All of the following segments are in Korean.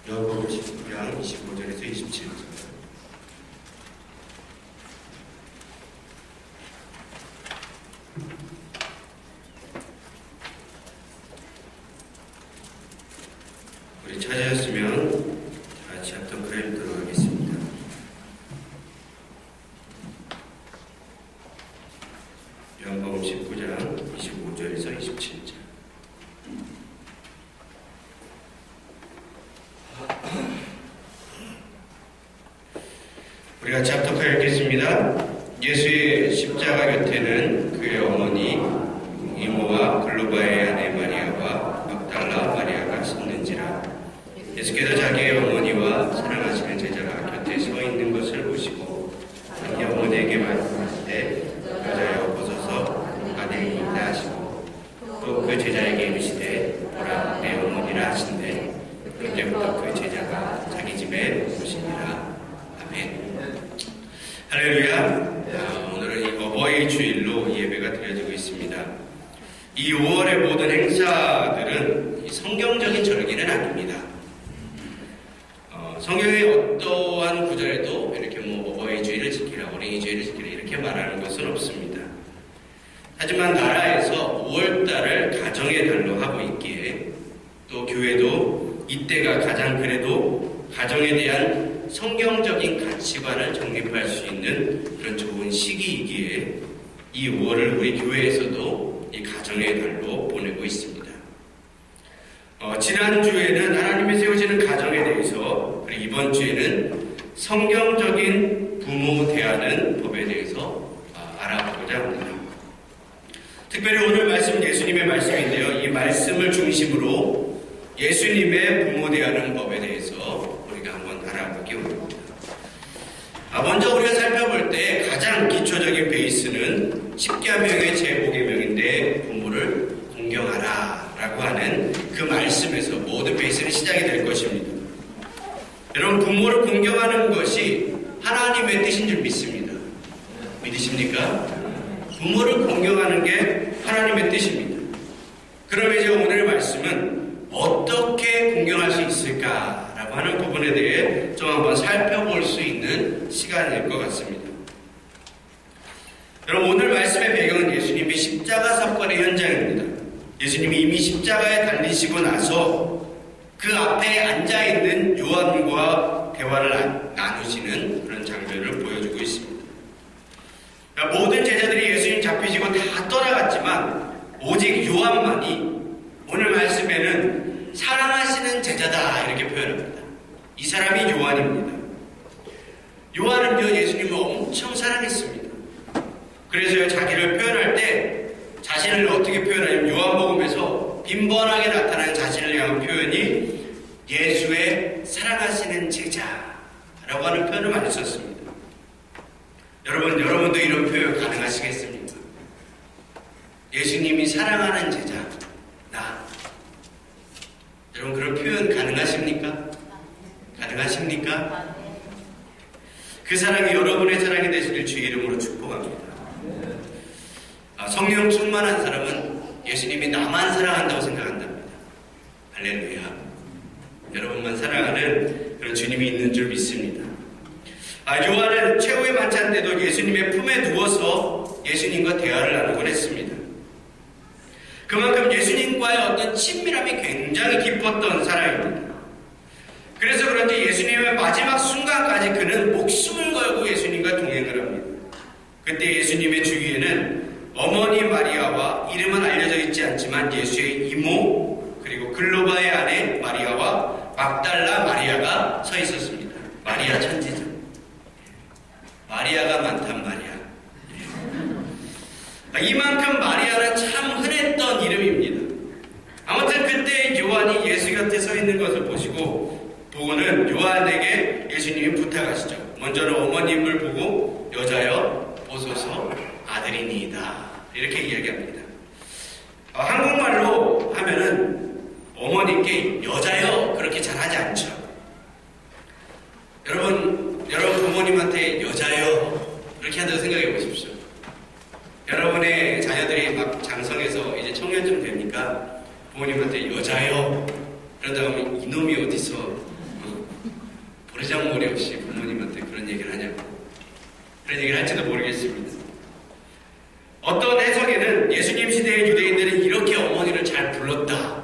요한복음 19장 25절에서 27절. 우리 찾으셨으면 같이 합독 읽도록 하겠습니다. 요한복음 19장 25절에서 27절. 우리 같이 합독하여 읽겠습니다. 예수의 십자가 곁에는 그의 어머니 이모와 글로바의 아내 마리아와 막달라 마리아가 섰는지라. 예수께서 자기의 어머니와 사랑하시는 제자가 곁에 서 있는 것을 보시고 자기 어머니에게 말씀하실 때 여자여 벗어서 아내이다 하시고 또 그 제자에게 이르시되 보라 내 어머니라 하신대 그때부터 그 제자가 자기 집에 오시니라. 아멘. 할렐루야. 오늘은 이 어버이 주일로 예배가 드려지고 있습니다. 이 5월의 모든 행사들은 성경적인 절기는 아닙니다. 성경의 어떠한 구절에도 이렇게 어버이 주일을 지키라, 어린이 주일을 지키라 이렇게 말하는 것은 없습니다. 하지만 나라에서 5월달을 가정의 달로 하고 있기에 또 교회도 이때가 가장 그래도 가정에 대한 성경적인 가치관을 정립할 수 있는 그런 좋은 시기이기에 이 5월을 우리 교회에서도 이 가정의 달로 보내고 있습니다. 지난주에는 하나님이 세우시는 가정에 대해서, 그리고 이번 주에는 성경적인 부모 대하는 법에 대해서 알아보고자 합니다. 특별히 오늘 말씀 예수님의 말씀인데요. 이 말씀을 중심으로 예수님의 부모 대하는 법에 대해서 우리가 한번 알아보기 원합니다. 먼저 우리가 살펴볼 때 가장 기초적인 베이스는 십계명의 제5계명인데 부모를 공경하라 라고 하는 그 말씀에서 모든 베이스는 시작이 될 것입니다. 여러분, 부모를 공경하는 것이 하나님의 뜻인 줄 믿습니다. 믿으십니까? 부모를 공경하는 게 하나님의 뜻입니다. 그러면 이제 오늘의 말씀은 어떻게 공경할 수 있을까라고 하는 부분에 대해 좀 한번 살펴볼 수 있는 시간일 것 같습니다. 여러분, 오늘 말씀의 배경은 예수님의 십자가 사건의 현장입니다. 예수님이 이미 십자가에 달리시고 나서 그 앞에 앉아있는 요한과 대화를 나누시는 그런 장면을 보여주고 있습니다. 모든 제자들이 예수님 잡히시고 다 떠나갔지만 오직 요한만이 오늘 말씀에는 사랑하시는 제자다 이렇게 표현합니다. 이 사람이 요한입니다. 요한은요, 예수님을 엄청 사랑했습니다. 그래서 자기를 표현할 때 자신을 어떻게 표현하냐면 요한복음에서 빈번하게 나타나는 자신을 향한 표현이 예수의 사랑하시는 제자라고 하는 표현을 많이 썼습니다. 여러분도 이런 표현 가능하시겠습니까? 예수님이 사랑하는 제자, 나. 여러분, 그런 표현 가능하십니까? 가능하십니까? 그 사랑이 여러분의 사랑이 되시길 주의 이름으로 축복합니다. 성령 충만한 사람은 예수님이 나만 사랑한다고 생각한답니다. 할렐루야. 여러분만 사랑하는 그런 주님이 있는 줄 믿습니다. 요한은 최후의 만찬 때도 예수님의 품에 누워서 예수님과 대화를 나누곤 했습니다. 그만큼 예수님과의 어떤 친밀함이 굉장히 깊었던 사람입니다. 그래서 그런지 예수님의 마지막 순간까지 그는 목숨을 걸고 예수님과 동행을 합니다. 그때 예수님의 주위에는 어머니 마리아와 이름은 알려져 있지 않지만 예수의 이모 그리고 글로바의 아내 마리아와 막달라 마리아가 서 있었습니다. 마리아 천지죠. 마리아가 많단 말이야. 이만큼 마리아는 참 흔했던 이름입니다. 아무튼 그때 요한이 예수 곁에 서 있는 것을 보고는 요한에게 예수님이 부탁하시죠. 먼저는 어머님을 보고 여자여 보소서 아들이니이다 이렇게 이야기합니다. 한국말로 하면은 어머님께 여자여 그렇게 잘하지 않죠. 여러분 부모님한테 여자여 그렇게 한다고 생각해 보십시오. 여러분의 자녀들이 막 장성해서 이제 청년쯤 되니까 부모님한테 여자여 그러다 보면 이놈이 어디서 인상머리 없이 부모님한테 그런 얘기를 하냐고. 그런 얘기를 할지도 모르겠습니다. 어떤 해석에는 예수님 시대의 유대인들은 이렇게 어머니를 잘 불렀다,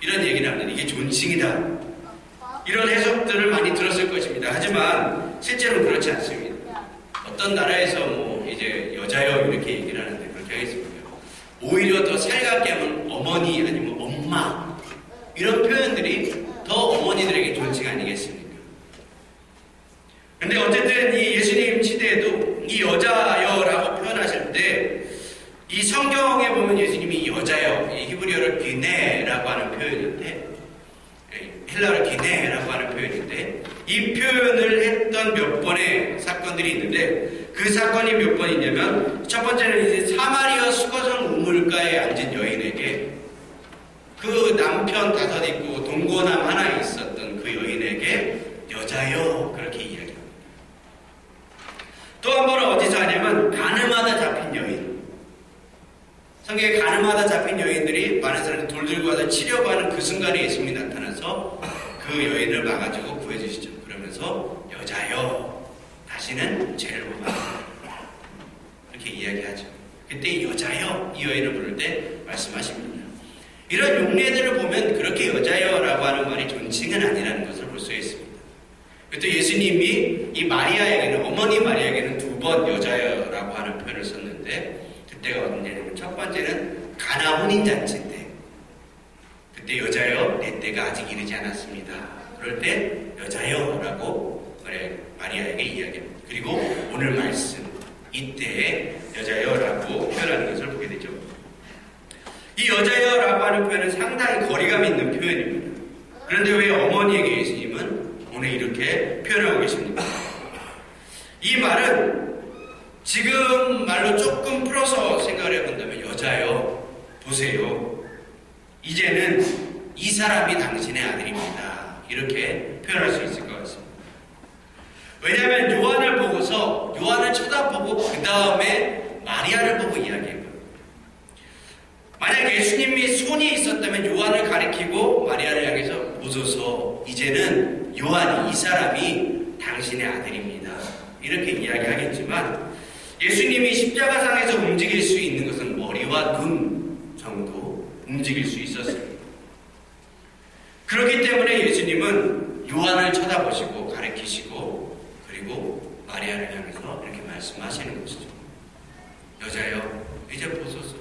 이런 얘기를 합니다. 이게 존칭이다. 이런 해석들을 많이 들었을 것입니다. 하지만 실제로는 그렇지 않습니다. 어떤 나라에서 뭐 이제 여자여 이렇게 얘기를 하는데 그렇게 하겠습니까? 오히려 더 살갑게 하면 어머니 아니면 엄마, 이런 표현들이 더 어머니들에게 존칭 아니겠습니까? 근데 어쨌든 이 예수님 시대에도 이 여자여라고 표현하실 때 이 성경에 보면 예수님이 여자여, 이 히브리어를 기네라고 하는 표현인데, 헬라어를 기네라고 하는 표현인데, 이 표현을 했던 몇 번의 사건들이 있는데, 그 사건이 몇 번이냐면, 첫 번째는 이제 사마리아 수거성 우물가에 앉은 여인에게 그 남편 5 있고 동거남 하나 있었던 그 여인에게 여자여, 그렇게 이야기합니다. 또 한 번은 어디서 하냐면 가늠하다 잡힌 여인. 성경에 가늠하다 잡힌 여인들이 많은 사람들이 돌 들고 와서 치려고 하는 그 순간에 예수님이 나타나서 그 여인을 막아주고 구해주시죠. 그러면서 여자여, 다시는 죄를 못 받는다, 이렇게 이야기하죠. 그때 여자여, 이 여인을 부를 때 말씀하십니다. 이런 용례들을 보면 그렇게 여자여라고 하는 말이 존칭은 아니라는 것을 볼 수 있습니다. 또 예수님이 이 마리아에게는, 어머니 마리아에게는 2번 여자여라고 하는 표현을 썼는데, 그때가 언제냐면 첫 번째는 가나 혼인잔치인데, 그때 여자여, 내 때가 아직 이르지 않았습니다. 그럴 때 여자여라고 마리아에게 이야기합니다. 그리고 오늘 말씀, 이때에 여자여라고 표현하는 것을 보게 되죠. 이 여자여라고 하는 표현은 상당히 거리감 있는 표현입니다. 그런데 왜 어머니에게 예수님은 오늘 이렇게 표현하고 계십니까? 이 말은 지금 말로 조금 풀어서 생각을 해본다면, 여자여, 보세요, 이제는 이 사람이 당신의 아들입니다, 이렇게 표현할 수 있을 것 같습니다. 왜냐하면 요한을 보고서, 요한을 쳐다보고 그 다음에 마리아를 보고 이야기해요. 만약 예수님이 손이 있었다면 요한을 가리키고 마리아를 향해서 보소서, 이제는 요한이, 이 사람이 당신의 아들입니다, 이렇게 이야기하겠지만, 예수님이 십자가상에서 움직일 수 있는 것은 머리와 눈 정도 움직일 수 있었습니다. 그렇기 때문에 예수님은 요한을 쳐다보시고 가리키시고, 그리고 마리아를 향해서 이렇게 말씀하시는 것이죠. 여자여, 이제 보소서,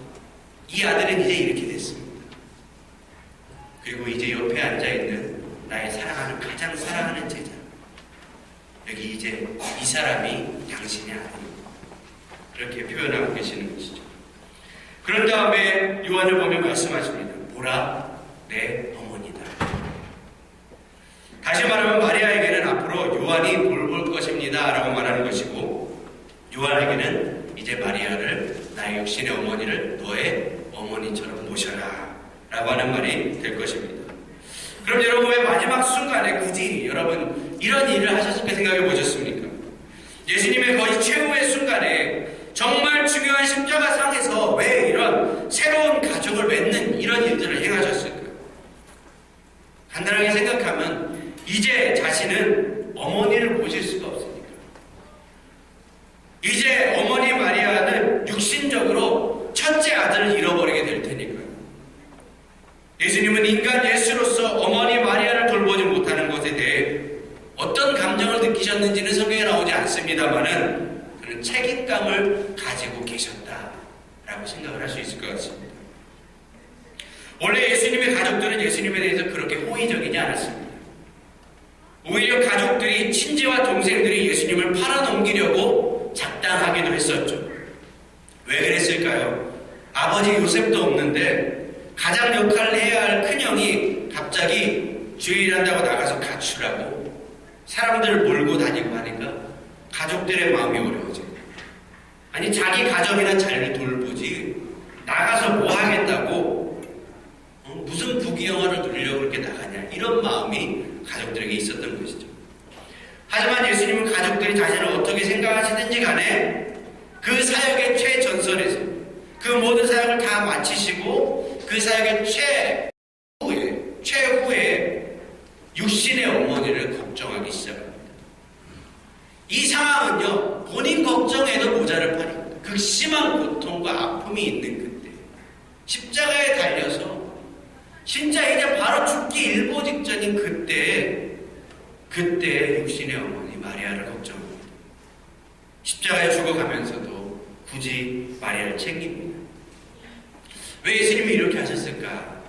이 아들은 이제 이렇게 됐습니다. 그리고 이제 옆에 앉아있는 나의 사랑하는, 가장 사랑하는 제자, 여기 이제 이 사람이 당신의 아들입니다, 이렇게 표현하고 계시는 것이죠. 그런 다음에 요한을 보며 말씀하십니다. 보라, 내 어머니다. 다시 말하면 마리아에게는 앞으로 요한이 돌볼 것입니다 라고 말하는 것이고, 요한에게는 이제 마리아를, 나의 육신의 어머니를 너의 어머니처럼 모셔라 라고 하는 말이 될 것입니다. 그럼 여러분, 왜 마지막 순간에 굳이 여러분 이런 일을 하셨을까 생각해 보셨습니까? 예수님의 거의 최후의 순간에 정말 중요한 십자가상에서 왜 이런 새로운 가족을 맺는 이런 일들을 행하셨을까요? 간단하게 생각하면 이제 자신은 어머니를 모실 수가 없으니까. 이제 어머니 마리아는 육신적으로 첫째 아들을 잃어버리게 될 테니까요. 예수님은 인간 예수로서 어머니 마리아를 돌보지 못하는 것에 대해 어떤 감정을 느끼셨는지는 성경에 나오지 않습니다만은 그런 책임감을 가지고 계셨다라고 생각을 할 수 있을 것 같습니다. 원래 예수님의 가족들은 예수님에 대해서 그렇게 호의적이지 않았습니다. 오히려 가족들이, 친지와 동생들이 예수님을 팔아넘기려고 작당하기도 했었죠. 왜 그랬을까요? 아버지 요셉도 없는데 가장 역할을 해야 할 큰형이 갑자기 주일한다고 나가서 가출하고 사람들을 몰고 다니고 하니까 가족들의 마음이 어려워져요. 아니, 자기 가족이나 잘 돌보지 나가서 뭐 하겠다고 무슨 부귀영화를 누리려고 그렇게 나가냐, 이런 마음이 가족들에게 있었던 것이죠. 하지만 예수님은 가족들이 자신을 어떻게 생각하시든지 간에 그 사역의 최전선에서 그 모든 사역을 다 마치시고 그 사역의 최후에 육신의 어머니를 걱정하기 시작합니다. 이 상황은요, 본인 걱정에도 모자를 파립니다. 극심한 고통과 아픔이 있는 그때 십자가에 달려서 진짜 이제 바로 죽기 일보 직전인 그때 육신의 어머니 마리아를 걱정합니다. 십자가에 죽어가면서도 굳이 마리아를 챙깁니다. 왜 예수님이 이렇게 하셨을까?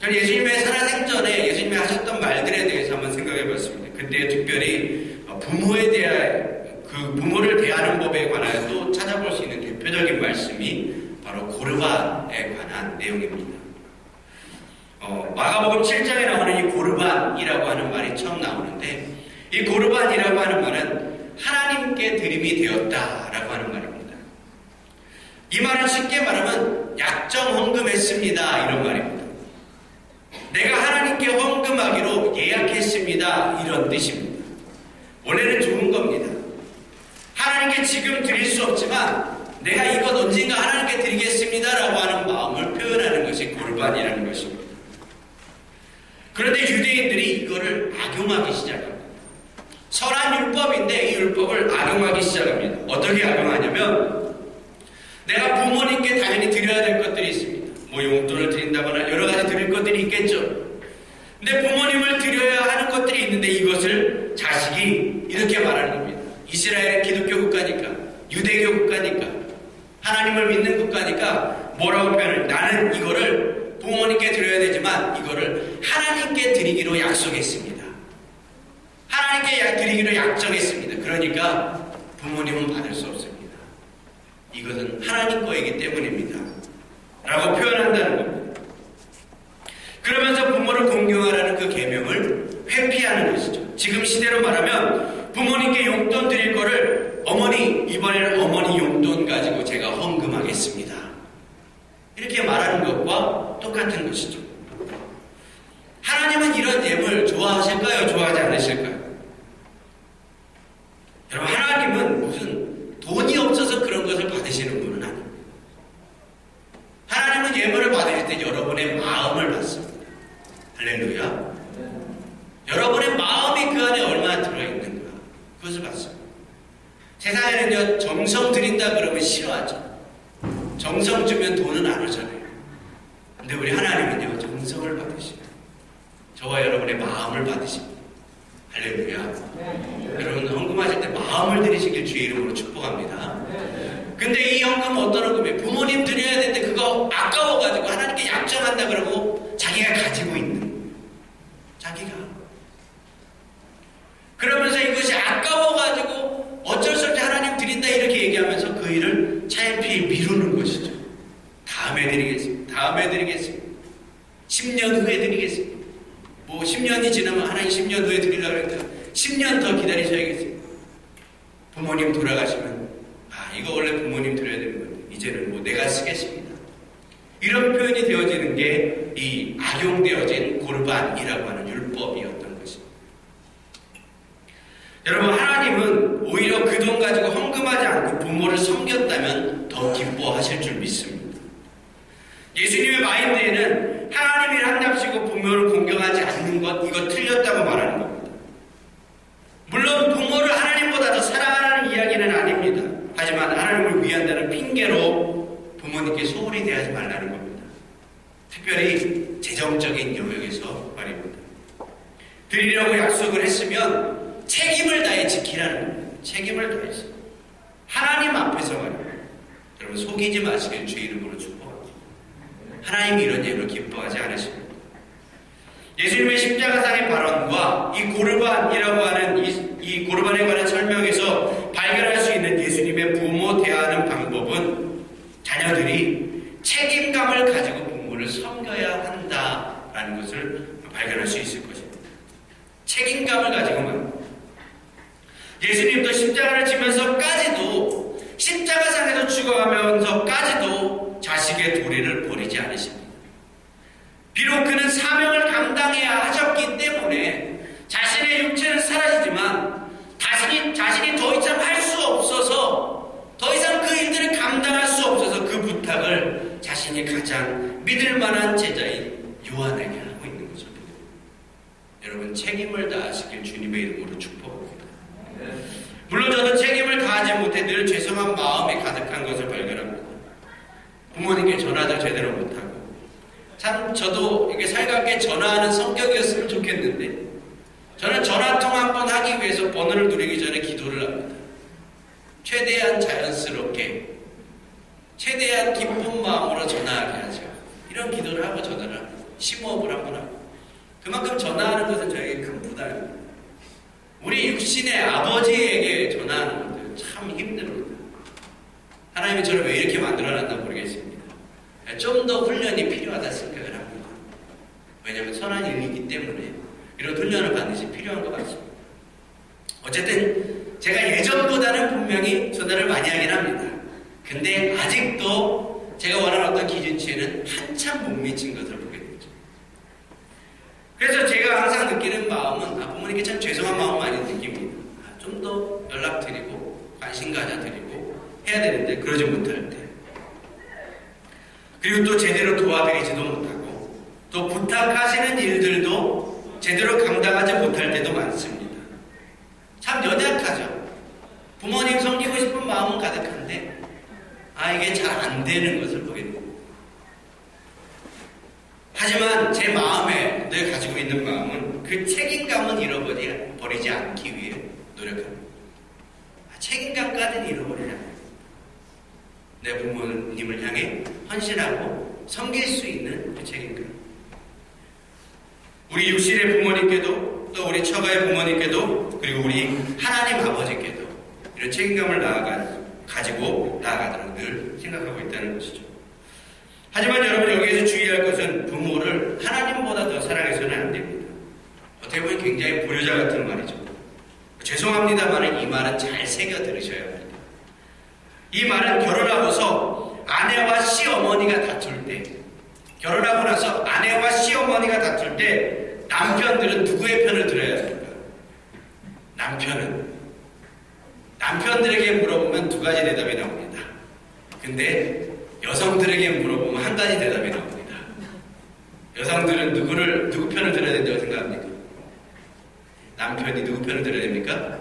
저는 예수님의 살아생전에 예수님이 하셨던 말들에 대해서 한번 생각해 봤습니다. 그때 특별히 부모를 대하는 법에 관하여도 찾아볼 수 있는 대표적인 말씀이 바로 고르반에 관한 내용입니다. 마가복음 7장에 나오는 이 고르반이라고 하는 말이 처음 나오는데, 이 고르반이라고 하는 말은 하나님께 드림이 되었다라고 하는 말입니다. 이 말은 쉽게 말하면 약정 헌금했습니다 이런 말입니다. 내가 하나님께 헌금하기로 예약했습니다 이런 뜻입니다. 원래는 좋은 겁니다. 하나님께 지금 드릴 수 없지만 내가 이것 언젠가 하나님께 드리겠습니다라고 하는 마음을 표현하는 것이 고르반이라는 것입니다. 그런데 유대인들이 이거를 악용하기 시작합니다. 선한 율법인데 이 율법을 악용하기 시작합니다. 어떻게 악용하냐면, 내가 부모님께 당연히 드려야 될 것들이 있습니다. 뭐 용돈을 드린다거나 여러 가지 드릴 것들이 있겠죠. 근데 부모님을 드려야 하는 것들이 있는데 이것을 자식이 이렇게 말하는 겁니다. 이스라엘은 기독교 국가니까, 유대교 국가니까, 하나님을 믿는 국가니까 뭐라고 표현을, 나는 이거를 부모님께 드려야 되지만 이거를 하나님께 드리기로 약속했습니다. 하나님께 드리기로 약정했습니다. 그러니까 부모님은 받을 수 없습니다. 이것은 하나님 거이기 때문입니다 라고 표현한다는 겁니다. 그러면서 부모를 공경하라는 그 계명을 회피하는 것이죠. 지금 시대로 말하면 부모님께 용돈 드릴 거를 이번에는 어머니 용돈 가지고 제가 헌금하겠습니다 이렇게 말하는 것과 똑같은 것이죠. 하나님은 이런 예물 좋아하실까요? 좋아하지 않으실까요? 여러분, 하나님은 무슨 돈이 없어서 그런 것을 받으시는 분은 아닙니다. 하나님은 예물을 받으실 때 여러분의 마음을 받습니다. 할렐루야. 여러분의 마음이 그 안에 얼마나 들어있는가, 그것을 받습니다. 세상에는요, 정성 드린다 그러면 싫어하죠. 정성 주면 돈은 안 오잖아요. 근데 우리 하나님은요, 정성을 받으시고 저와 여러분의 마음을 받으십니다. 할렐루야. 여러분, 헌금하실 때 마음을 드리시길 주의 이름으로 축복합니다. 근데 이 헌금은 어떤 헌금이에요? 부모님 드려야 되는데 그거 아까워가지고 하나님께 약정한다 그러고 자기가 가지고 있는, 자기가 그러면서 이것이 아까워가지고 어쩔 수 없이 하나님 드린다 이렇게 얘기하면서 그 일을 차일피일 미루는 것이죠. 다음에 드리겠습니다. 10년 후에 드리겠습니다. 뭐 10년이 지나면 하나님 10년 후에 드리려고 했다. 10년 더 기다리셔야겠습니다. 부모님 돌아가시면 이거 원래 부모님 드려야 되는 건데 이제는 뭐 내가 쓰겠습니다. 이런 표현이 되어지는 게 이 악용되어진 고르반이라고 하는 율법이었던 것입니다. 여러분, 하나님은 오히려 그 돈 가지고 헌금하지 않고 부모를 섬겼다면 더 기뻐하실 줄 믿습니다. 예수님의 마인드에는 하나님을 한답시고 부모를 공경하지 않는 것, 이거 틀렸다고 말하는 겁니다. 물론 부모를 하나님보다 더 사랑하는 이야기는 아닙니다. 하지만 하나님을 위한다는 핑계로 부모님께 소홀히 대하지 말라는 겁니다. 특별히 재정적인 영역에서 말입니다. 드리려고 약속을 했으면 책임을 다해 지키라는 겁니다. 책임을 다해서 하나님 앞에서 말입니다. 여러분, 속이지 마시길 주의 이름으로 축복합니다. 하나님이 이런 예를 기뻐하지 않으십니다. 예수님의 십자가상의 발언과 이 고르반이라고 하는 이 고르반에 관한 설명에서 발견할 수 있는 예수님의 부모 대하는 방법은 자녀들이 책임감을 가지고 부모를 섬겨야 한다라는 것을 발견할 수 있을 것입니다. 책임감을 가지고 말입니다. 예수님도 십자가를 지면서까지도, 십자가상에서 죽어가면서까지도 자식의 도리를 버리지 않으십니다. 비록 그는 사명을 감당해야 하셨기 때문에 자신의 육체는 사라지지만 자신이 더 이상 할 수 없어서, 더 이상 그 일들을 감당할 수 없어서 그 부탁을 자신이 가장 믿을 만한 제자인 요한에게 하고 있는 것입니다. 여러분, 책임을 다하시길 주님의 이름으로 축복합니다. 물론 저도 책임을 다하지 못해 늘 죄송한 마음이 가득한 것을 발견합니다. 부모님께 전화도 제대로 못하고, 참 저도 이게 살갑게 전화하는 성격이었으면 좋겠는데, 저는 전화통 한 번 하기 위해서 번호를 누르기 전에 기도를 합니다. 최대한 자연스럽게, 최대한 기쁜 마음으로 전화하게 하죠. 이런 기도를 하고 전화를 합니다. 심호흡을 한번 하고. 그만큼 전화하는 것은 저에게 큰 부담입니다. 우리 육신의 아버지에게 전화하는 것도 참 힘듭니다. 하나님이 저를 왜 이렇게 만들어놨나 모르겠습니다. 좀 더 훈련이 필요하다 생각을 합니다. 왜냐하면 선한 일이기 때문에 이런 훈련을 반드시 필요한 것 같습니다. 어쨌든 제가 예전보다는 분명히 전화를 많이 하긴 합니다. 근데 아직도 제가 원하는 어떤 기준치에는 한참 못 미친 것을 보게 되죠. 그래서 제가 항상 느끼는 마음은 부모님께 참 죄송한 마음 많이 느낍니다. 좀 더 연락드리고 관심 가져드리고 해야 되는데 그러지 못할 때, 그리고 또 제대로 도와드리지도 못하고, 또 부탁하시는 일들도 제대로 감당하지 못할 때도 많습니다. 참 연약하죠. 부모님 섬기고 싶은 마음은 가득한데 이게 잘 안 되는 것을 보게 됩니다. 하지만 제 마음에 늘 가지고 있는 마음은 그 책임감은 잃어버리지 않기 위해 노력합니다. 책임감까지는 잃어버리지 않아요. 내 부모님을 향해 헌신하고 섬길 수 있는 그 책임감. 우리 육신의 부모님께도, 또 우리 처가의 부모님께도, 그리고 우리 하나님 아버지께도 이런 책임감을 가지고 나아가도록 늘 생각하고 있다는 것이죠. 하지만 여러분, 여기에서 주의할 것은 부모를 하나님보다 더 사랑해서는 안 됩니다. 어떻게 보면 굉장히 불효자 같은 말이죠. 죄송합니다만 이 말은 잘 새겨 들으셔야 합니다. 이 말은 결혼하고서 아내와 시어머니가 다툴 때, 결혼하고 나서 아내와 시어머니가 다툴 때 남편들은 누구의 편을 들어야 합니까? 남편들에게 물어보면 두 가지 대답이 나옵니다. 근데 여성들에게 물어보면 한 가지 대답이 나옵니다. 여성들은 누구 편을 들어야 된다고 생각합니까? 남편이 누구 편을 들어야 됩니까?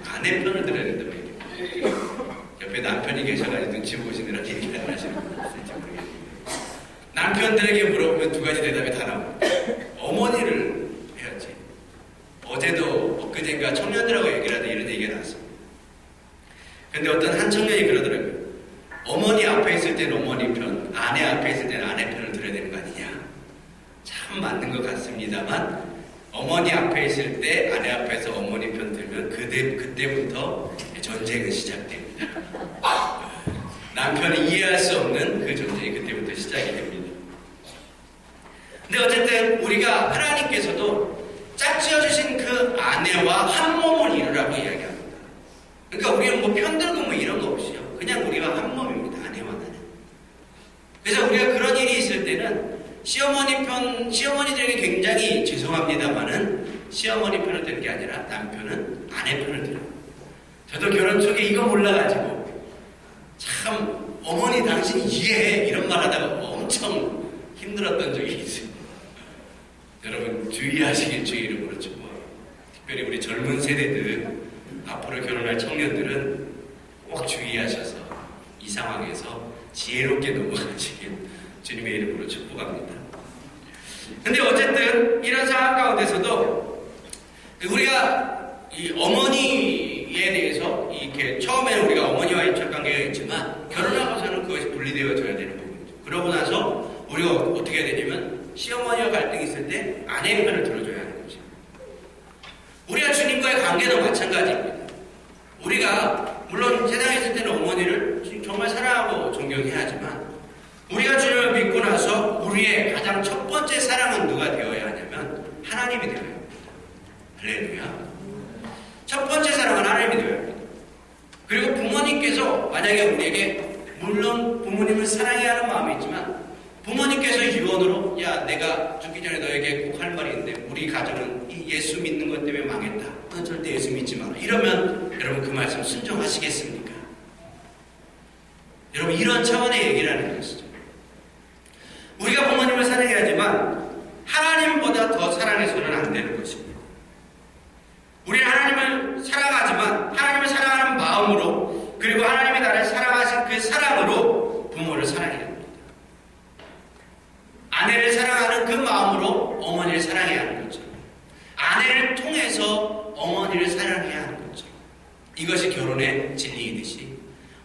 아내 편을 들어야 된다고 얘기해요. 옆에 남편이 계셔가지고 눈치 보시느라 얘기를 안 하시는 분 있을지 모르겠는데, 남편들에게 물어보면 두 가지 대답이 다 나옵니다. 어머니를 해야지. 어제도 엊그젠가 청년들하고 얘기를 하는데 이런 얘기가 나왔습니다. 근데 어떤 한 청년이 그러더라고요. 어머니 앞에 있을 때는 어머니 편, 아내 앞에 있을 때는 아내 편을 들어야 되는 거 아니냐. 참 맞는 것 같습니다만, 어머니 앞에 있을 때 아내 앞에서 어머니 편 들면 그때부터 전쟁은 시작됩니다. 남편이 이해할 수 없는 그 전쟁이 그때부터 시작이 됩니다. 근데 어쨌든 우리가 하나님께서도 짝지어주신 그 아내와 한 몸을 이루라고 이야기합니다. 그러니까 우리는 뭐 편들고 뭐 이런 거 없이요. 그냥 우리가 한 몸입니다. 아내와 나는. 그래서 우리가 그런 일이 있을 때는 시어머니들에게 굉장히 죄송합니다만은 시어머니 편을 드는 게 아니라 남편은 아내 편을 들어요. 저도 결혼 초기에 이거 몰라가지고 참 어머니 당신 이해해 이런 말 하다가 엄청 힘들었던 적이 있어요. 여러분 주의하시길 주의 이름으로 축복합니다. 특별히 우리 젊은 세대들, 앞으로 결혼할 청년들은 꼭 주의하셔서 이 상황에서 지혜롭게 넘어가시길 주님의 이름으로 축복합니다. 근데 어쨌든 이런 상황 가운데서도 우리가 이 어머니에 대해서 이렇게 처음에는 우리가 어머니와 인척관계가 있지만 결혼하고서는 그것이 분리되어져야 되는 부분이죠. 그러고 나서 우리가 어떻게 해야 되냐면 시어머니와 갈등이 있을 때 아내의 편을 들어줘야 하는 거죠. 우리가 주님과의 관계도 마찬가지입니다. 우리가 물론 세상에 있을 때는 어머니를 정말 사랑하고 존경해야 하지만 우리가 주님을 믿고 나서 우리의 가장 첫 번째 사랑은 누가 되어야 하냐면 하나님이 되어야 합니다. 할렐루야. 첫 번째 사랑은 하나님이 되어야 합니다. 그리고 부모님께서 만약에 우리에게 물론 부모님을 사랑해야 하는 마음이 있지만 부모님께서 유언으로 야 내가 죽기 전에 너에게 꼭 할 말이 있는데 우리 가정은 이 예수 믿는 것 때문에 망했다. 넌 절대 예수 믿지 마라. 이러면 여러분 그 말씀 순종하시겠습니까? 여러분 이런 차원의 얘기를 하는 것이죠. 우리가 부모님을 사랑해야 하지만 하나님보다 더 사랑해서는 안 되는 것입니다. 우리 하나님을 사랑해야 하는 것처럼, 아내를 통해서 어머니를 사랑해야 하는 것처럼, 이것이 결혼의 진리이듯이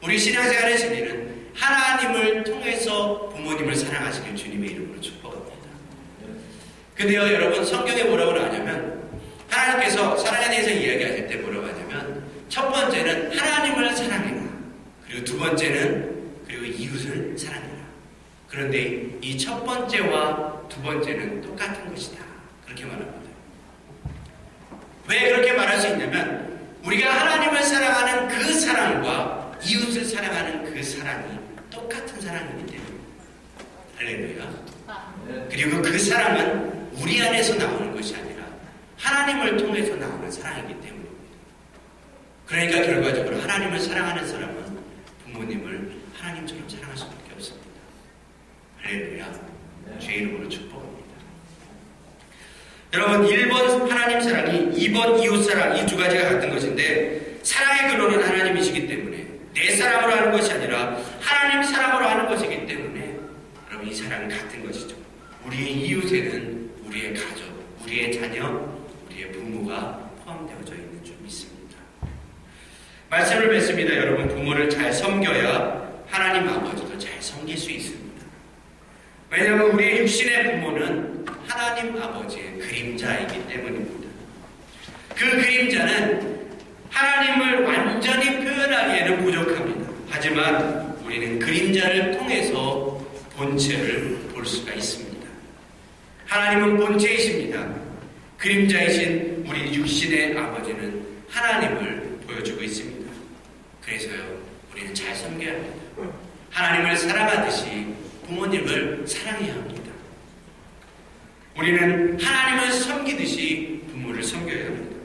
우리 신앙생활의 진리는 하나님을 통해서 부모님을 사랑하시길 주님의 이름으로 축복합니다. 근데요, 여러분, 성경에 뭐라고 나오냐면 하나님께서 사랑에 대해서 이야기하실 때 뭐라고 하냐면 첫 번째는 하나님을 사랑해라. 그리고 두 번째는 그리고 이웃을 사랑해라. 그런데 이 첫 번째와 두 번째는 똑같은 것이다. 그렇게 말합니다. 왜 그렇게 말할 수 있냐면 우리가 하나님을 사랑하는 그 사랑과 이웃을 사랑하는 그 사랑이 똑같은 사랑이기 때문에. 할렐루야. 그리고 그 사랑은 우리 안에서 나오는 것이 아니라 하나님을 통해서 나오는 사랑이기 때문입니다. 그러니까 결과적으로 하나님을 사랑하는 사람은 부모님을 하나님처럼 사랑할 수밖에 없습니다. 할렐루야. 주의 이름으로 축복합니다. 여러분, 1번 하나님 사랑이 2번 이웃 사랑, 이 두 가지가 같은 것인데 사랑의 근원은 하나님이시기 때문에 내 사랑으로 하는 것이 아니라 하나님 사랑으로 하는 것이기 때문에 여러분, 이 사랑은 같은 것이죠. 우리의 이웃에는 우리의 가족, 우리의 자녀, 우리의 부모가 포함되어져 있는 줄 믿습니다. 말씀을 맺습니다. 여러분, 부모를 잘 섬겨야 하나님 아버지도 잘 섬길 수 있습니다. 왜냐하면 우리의 육신의 부모는 하나님 아버지의 그림자이기 때문입니다. 그 그림자는 하나님을 완전히 표현하기에는 부족합니다. 하지만 우리는 그림자를 통해서 본체를 볼 수가 있습니다. 하나님은 본체이십니다. 그림자이신 우리 육신의 아버지는 하나님을 보여주고 있습니다. 그래서요, 우리는 잘 섬겨야 합니다. 하나님을 사랑하듯이 부모님을 사랑해야 합니다. 우리는 하나님을 섬기듯이 부모를 섬겨야 합니다.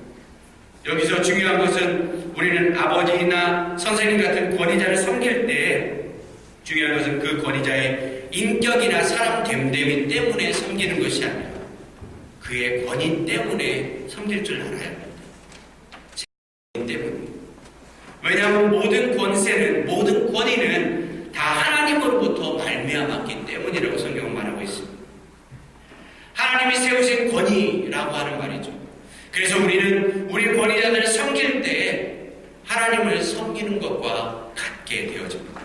여기서 중요한 것은 우리는 아버지나 선생님 같은 권위자를 섬길 때 중요한 것은 그 권위자의 인격이나 사람 됨됨이 때문에 섬기는 것이 아니라 그의 권위 때문에 섬길 줄 알아야 합니다. 때문에. 왜냐하면 모든 권세는, 모든 권위는 다 하나님으로부터 말미암았기 때문이라고 성경은 말하고 있습니다. 하나님이 세우신 권위라고 하는 말이죠. 그래서 우리는 우리 권위자들을 섬길 때 하나님을 섬기는 것과 같게 되어집니다.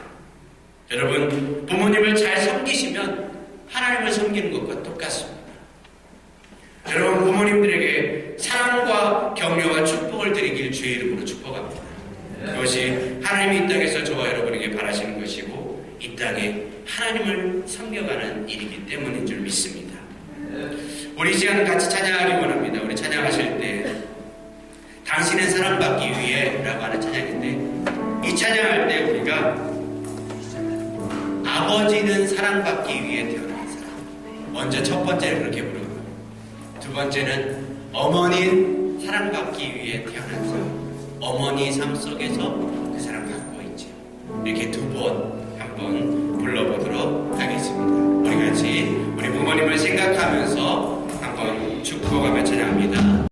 여러분, 부모님을 잘 섬기시면 하나님을 섬기는 것과 똑같습니다. 여러분, 부모님들에게 사랑과 격려와 축복을 드리길 주의 이름으로 축복합니다. 그것이 하나님이 이 땅에서 저와 여러분에게 바라시는 것이고 이 땅에 하나님을 섬겨가는 일이기 때문인 줄 믿습니다. 우리 이 시간 같이 찬양하기 원합니다. 우리 찬양하실 때 당신은 사랑받기 위해 라고 하는 찬양인데 이 찬양할 때 우리가 아버지는 사랑받기 위해 태어난 사람, 먼저 첫 번째는 그렇게 부르고 두 번째는 어머니는 사랑받기 위해 태어난 사람, 어머니 삶 속에서 그 사랑 갖고 있죠. 이렇게 두 번 한번 불러보도록 하겠습니다. 우리 같이 우리 부모님을 생각하면서 한번 축복하며 찬양합니다.